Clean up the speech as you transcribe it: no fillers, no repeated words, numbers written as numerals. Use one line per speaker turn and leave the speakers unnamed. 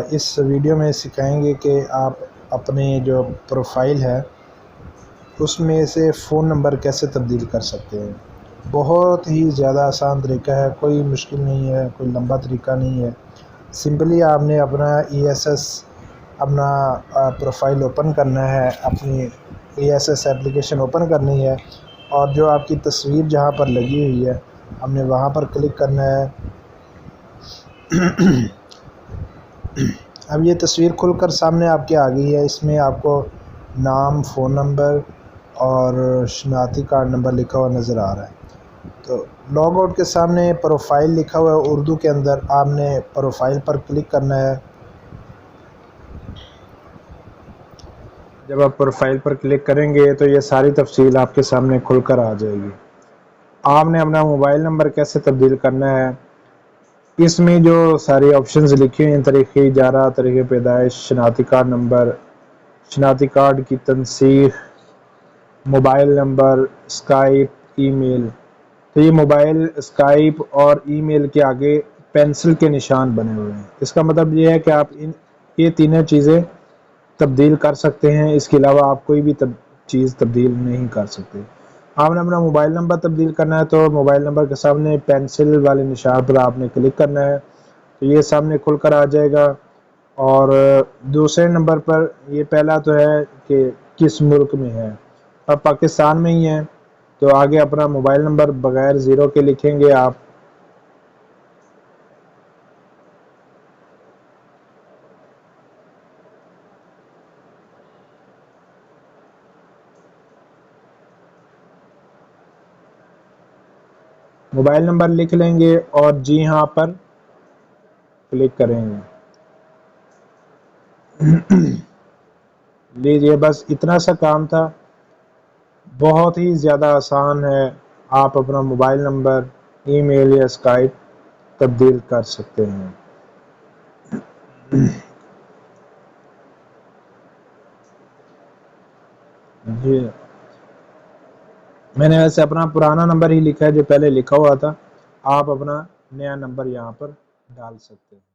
اس video میں سکھائیں گے کہ آپ اپنے جو پروفائل ہے اس میں سے فون نمبر کیسے تبدیل کر سکتے ہیں۔ بہت ہی زیادہ آسان طریقہ ہے، کوئی مشکل نہیں ہے، کوئی لمبا طریقہ نہیں ہے۔ سمپلی آپ نے اپنا اپنا پروفائل اوپن کرنا ہے، اپنی ESS اپلیکیشن اوپن کرنی ہے، اور جو آپ کی تصویر جہاں پر لگی ہوئی ہے ہم نے وہاں پر کلک کرنا ہے۔ اب یہ تصویر کھل کر سامنے آپ کے آ گئی ہے۔ اس میں آپ کو نام، فون نمبر اور شناختی کارڈ نمبر لکھا ہوا نظر آ رہا ہے۔ تو لاگ آؤٹ کے سامنے پروفائل لکھا ہوا ہے اردو کے اندر، آپ نے پروفائل پر کلک کرنا ہے۔ جب آپ پروفائل پر کلک کریں گے تو یہ ساری تفصیل آپ کے سامنے کھل کر آ جائے گی۔ آپ نے اپنا موبائل نمبر کیسے تبدیل کرنا ہے، اس میں جو ساری آپشنز لکھی ہوئی ہیں، تاریخ اجارہ، تاریخ پیدائش، شناختی کارڈ نمبر، شناختی کارڈ کی تنسیخ، موبائل نمبر، اسکائپ، ای میل۔ تو یہ موبائل، اسکائپ اور ای میل کے آگے پینسل کے نشان بنے ہوئے ہیں۔ اس کا مطلب یہ ہے کہ آپ یہ تینوں چیزیں تبدیل کر سکتے ہیں، اس کے علاوہ آپ کوئی بھی چیز تبدیل نہیں کر سکتے۔ آپ نے اپنا موبائل نمبر تبدیل کرنا ہے تو موبائل نمبر کے سامنے پینسل والے نشان پر آپ نے کلک کرنا ہے، تو یہ سامنے کھل کر آ جائے گا۔ اور دوسرے نمبر پر یہ پہلا تو ہے کہ کس ملک میں ہے، اب پاکستان میں ہی ہے تو آگے اپنا موبائل نمبر بغیر زیرو کے لکھیں گے آپ۔ موبائل نمبر لکھ لیں گے اور جی ہاں پر کلک کریں گے۔ لیجیے، بس اتنا سا کام تھا، بہت ہی زیادہ آسان ہے۔ آپ اپنا موبائل نمبر، ای میل یا اسکائپ تبدیل کر سکتے ہیں۔ جی، میں نے ویسے اپنا پرانا نمبر ہی لکھا ہے جو پہلے لکھا ہوا تھا، آپ اپنا نیا نمبر یہاں پر ڈال سکتے ہیں۔